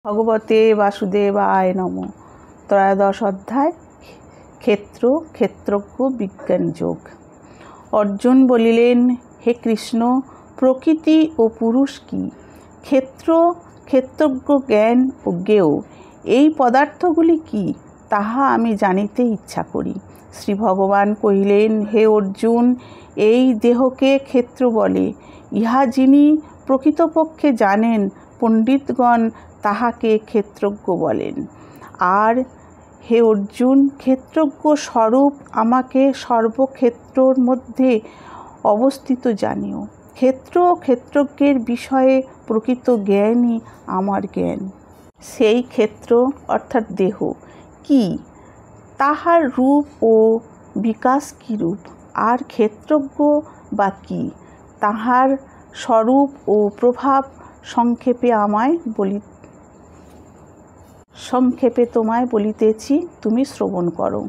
ভগবতে বাসুদেবায় নমঃ। ত্রয়োদশ অধ্যায় ক্ষেত্র ক্ষেত্রজ্ঞ বিজ্ঞান যোগ। অর্জুন বলিলেন, হে কৃষ্ণ, প্রকৃতি ও পুরুষ কি? ক্ষেত্র ক্ষেত্রজ্ঞ জ্ঞান ও জ্ঞেয় এই পদার্থগুলি কি, তাহা আমি জানিতে ইচ্ছা করি। শ্রী ভগবান কহিলেন, হে অর্জুন, এই দেহকে ক্ষেত্র বলে। ইহা যিনি প্রকৃতপক্ষে জানেন, পণ্ডিতগণ তাহাকে ক্ষেত্রজ্ঞ বলেন। আর হে অর্জুন, ক্ষেত্রজ্ঞ স্বরূপ আমাকে সর্বক্ষেত্রর মধ্যে অবস্থিত জানিও। ক্ষেত্র ক্ষেত্রজ্ঞের বিষয়ে প্রকৃত জ্ঞানই আমার জ্ঞান। সেই ক্ষেত্র অর্থাৎ দেহ কি, তাহার রূপ ও বিকাশ কিরূপ, আর ক্ষেত্রজ্ঞ বা কি, তাহার স্বরূপ ও প্রভাব সংক্ষেপে তোমায় বলিতেছি, তুমি শ্রবণ করো।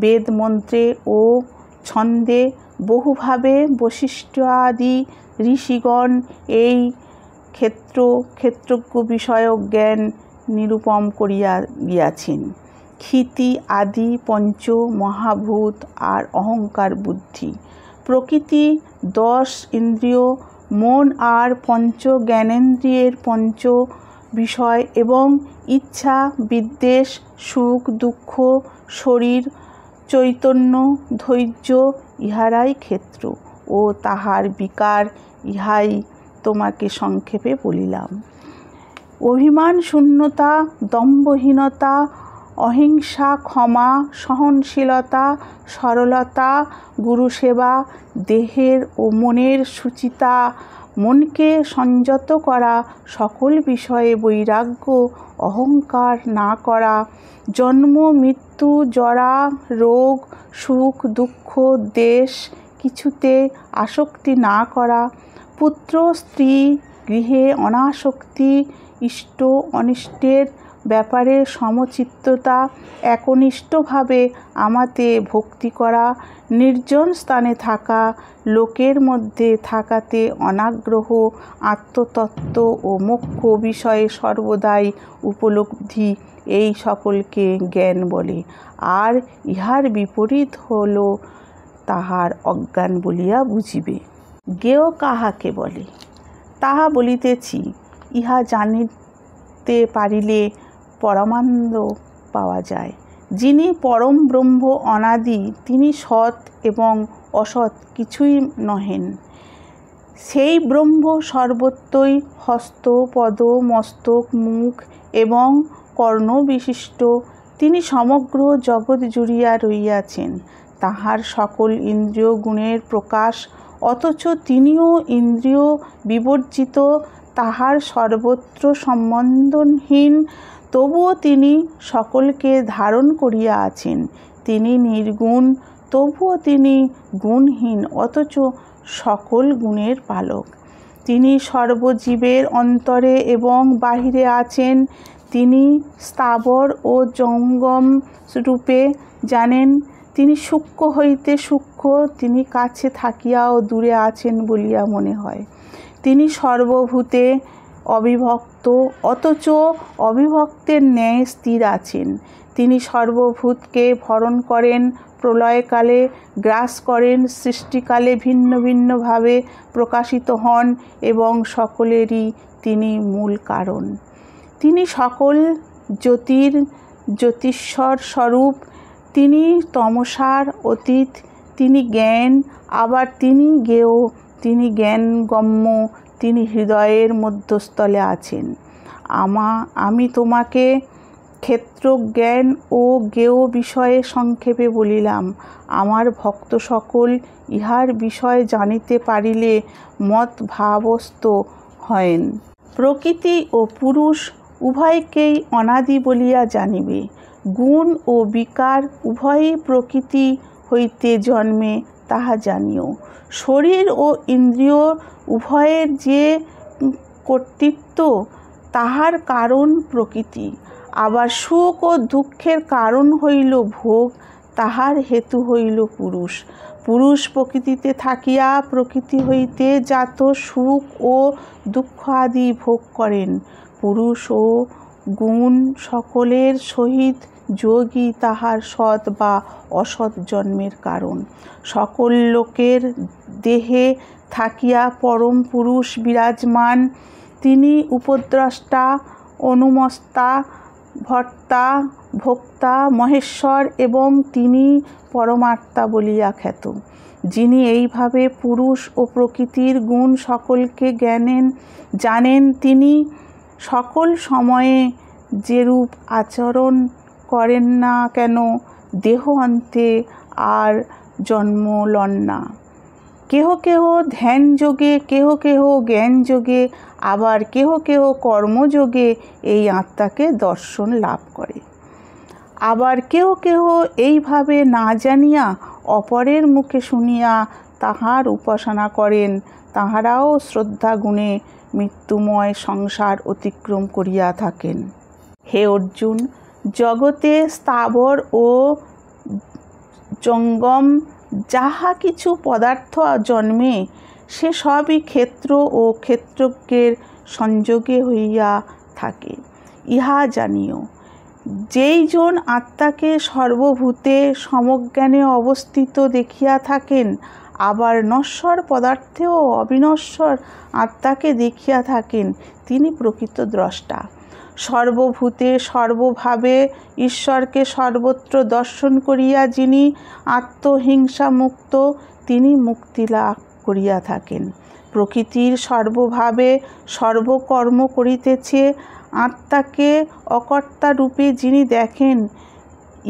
বেদ মন্ত্রে ও ছন্দে বহুভাবে বশিষ্ঠাদি ঋষিগণ এই ক্ষেত্র ক্ষেত্রজ্ঞ বিষয়ক জ্ঞান নিরূপণ করিয়া গিয়াছেন। ক্ষিতি আদি পঞ্চ মহাভূত আর অহংকার বুদ্ধি, প্রকৃতি 10 ইন্দ্রিয়, মন আর পঞ্চ জ্ঞানেন্দ্রিয়ের পঞ্চ বিষয় এবং ইচ্ছা, বিদ্বেষ, সুখ দুঃখ, শরীর, চৈতন্য, ধৈর্য, ইহারাই ক্ষেত্র ও তাহার বিকার। ইহাই তোমাকে সংক্ষেপে বলিলাম। অভিমান শূন্যতা, দম্ভহীনতা, অহিংসা, ক্ষমা, সহনশীলতা, সরলতা, গুরুসেবা, দেহের ও মনের শুচিতা, মনকে সংযত করা, সকল বিষয়ে বৈরাগ্য, অহংকার না করা, জন্ম মৃত্যু জরা রোগ সুখ দুঃখ দেশ কিছুতে আসক্তি না করা, পুত্র স্ত্রী গৃহে অনাসক্তি, ইষ্ট অনিষ্টের ব্যাপারে সমচিত্ততা, একনিষ্ঠভাবে আমাতে ভক্তি করা, নির্জন স্থানে থাকা, লোকের মধ্যে থাকাতে অনাগ্রহ, আত্মতত্ত্ব ও মোক্ষ বিষয়ে সর্বদাই উপলব্ধি, এই সকলকে জ্ঞান বলে। আর ইহার বিপরীত হল তাহার অজ্ঞান বলিয়া বুঝিবে। জ্ঞেয় কাহাকে বলে, তাহা বলিতেছি। ইহা জানিতে পারিলে পরমানন্দ পাওয়া যায়। যিনি পরম ব্রহ্ম অনাদি, তিনি সৎ এবং অসৎ কিছুই নহেন। সেই ব্রহ্ম সর্বত্রই হস্ত পদ মস্তক মুখ এবং কর্ণ বিশিষ্ট। তিনি সমগ্র জগৎ জুড়িয়া রহিয়াছেন। তাহার সকল ইন্দ্রিয় গুণের প্রকাশ, অথচ তিনিও ইন্দ্রিয় বিবর্জিত। তাহার সর্বত্র সম্বন্ধহীন, তবুও তিনি সকলকে ধারণ করিয়া আছেন। তিনি নির্গুণ, তবুও তিনি গুণহীন, অথচ সকল গুণের পালক। তিনি সর্বজীবের অন্তরে এবং বাহিরে আছেন। তিনি স্থাবর ও জঙ্গম রূপে জানেন। তিনি সূক্ষ্ম হইতে সূক্ষ্ম, তিনি কাছে থাকিয়াও দূরে আছেন বলিয়া মনে হয়। তিনি সর্বভূতে অবিভক্ত, অথচ অবিভক্তের ন্যায় স্থির আছেন। তিনি সর্বভূতকে ভরণ করেন, প্রলয়কালে গ্রাস করেন, সৃষ্টিকালে ভিন্ন ভিন্নভাবে প্রকাশিত হন এবং সকলেরই তিনি মূল কারণ। তিনি সকল জ্যোতির জ্যোতিশ্বর স্বরূপ। তিনি তমসার অতীত। তিনি জ্ঞান, আবার তিনি জ্ঞেয়। তিনি জ্ঞানগম্য। তিনি হৃদয়ের মধ্যস্থলে আছেন। আমি তোমাকে ক্ষেত্রজ্ঞান ও জ্ঞেয় বিষয়ে সংক্ষেপে বলিলাম। আমার ভক্ত সকল ইহার বিষয় জানিতে পারিলে মদ্ভাবস্থ হয়েন। প্রকৃতি ও পুরুষ উভয়কেই অনাদি বলিয়া জানিবে। গুণ ও বিকার উভয়ই প্রকৃতি হইতে জন্মে, তাহা জানিও। শরীর ও ইন্দ্রিয় উভয়ের যে কর্তৃত্ব, তাহার কারণ প্রকৃতি। আবার সুখ ও দুঃখের কারণ হইল ভোগ, তাহার হেতু হইল পুরুষ। পুরুষ প্রকৃতিতে থাকিয়া প্রকৃতি হইতে জাত সুখ ও দুঃখ আদি ভোগ করেন। পুরুষ ও গুণ সকলের সহিত যোগই তাহার সৎ বা অসৎ জন্মের কারণ। সকল লোকের দেহে থাকিয়া পরম পুরুষ বিরাজমান, তিনি উপদ্রষ্টা, অনুমস্তা, ভর্তা, ভোক্তা, মহেশ্বর এবং তিনি পরমাত্মা বলিয়া খ্যাত। যিনি এইভাবে পুরুষ ও প্রকৃতির গুণ সকলকে জানেন, তিনি সকল সময়ে যেরূপ আচরণ করেন না কেন, দেহ অন্তে আর জন্ম লন না। কেহ কেহ ধ্যান যোগে, কেহ কেহ জ্ঞান যোগে, আবার কেহ কেহ কর্মযোগে এই আত্মাকে দর্শন লাভ করে। আবার কেহ কেহ এইভাবে না জানিয়া অপরের মুখে শুনিয়া তাহার উপাসনা করেন, তাহারাও শ্রদ্ধা গুণে মৃত্যুময় সংসার অতিক্রম করিয়া থাকেন। হে অর্জুন, জগতে স্থাবর ও জঙ্গম যাহা কিছু পদার্থ জন্মে, সে সবই ক্ষেত্র ও ক্ষেত্রজ্ঞের সংযোগে হইয়া থাকে, ইহা জানিও। যেই জন আত্মাকে সর্বভূতে সমজ্ঞানে অবস্থিত দেখিয়া থাকেন, আবার নশ্বর পদার্থেও অবিনশ্বর আত্মাকে দেখিয়া থাকেন, তিনি প্রকৃত দ্রষ্টা। সর্বভূতে সর্বভাবে ঈশ্বরকে সর্বত্র দর্শন করিয়া যিনি আত্মহিংসা মুক্ত, তিনি মুক্তি লাভ করিয়া থাকেন। প্রকৃতির সর্বভাবে সর্বকর্ম করিতেছে, আত্মাকে অকর্তা রূপে যিনি দেখেন,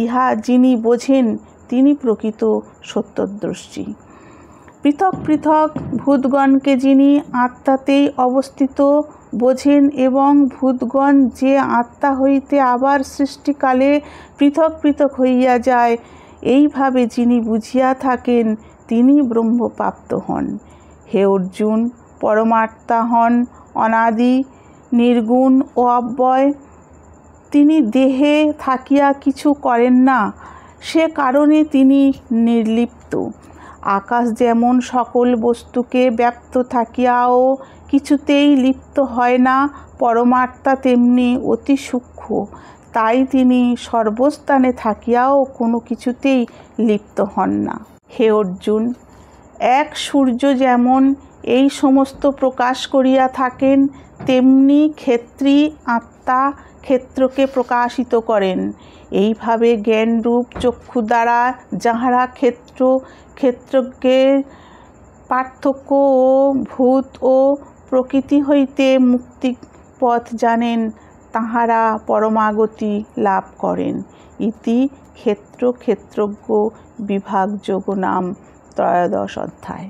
ইহা যিনি বোঝেন, তিনি প্রকৃত সত্যদর্শী। পৃথক পৃথক ভূতগণকে যিনি আত্মাতেই অবস্থিত বোঝেন এবং ভূতগণ যে আত্মা হইতে আবার সৃষ্টিকালে পৃথক পৃথক হইয়া যায়, এইভাবে যিনি বুঝিয়া থাকেন, তিনি ব্রহ্মপ্রাপ্ত হন। হে অর্জুন, পরমাত্মা হন অনাদি, নির্গুণ ও অব্যয়। তিনি দেহে থাকিয়া কিছু করেন না, সে কারণে তিনি নির্লিপ্ত। আকাশ যেমন সকল বস্তুকে ব্যাপ্ত থাকিয়াও কিছুতেই লিপ্ত হয় না, পরমাত্মা তেমনি অতি সূক্ষ্ম, তাই তিনি সর্বস্থানে থাকিয়াও কোনো কিছুতেই লিপ্ত হন না। হে অর্জুন, এক সূর্য যেমন এই সমস্ত প্রকাশ করিয়া থাকেন, তেমনি ক্ষেত্রী আত্মা ক্ষেত্রকে প্রকাশিত করেন। এইভাবে জ্ঞানরূপ চক্ষু দ্বারা যাহারা ক্ষেত্রজ্ঞের পার্থক্য ও ভূত ও প্রকৃতি হইতে মুক্তিপথ জানেন, তাহারা পরমাগতি লাভ করেন। ইতি ক্ষেত্রজ্ঞ বিভাগযোগ নাম 13 অধ্যায়।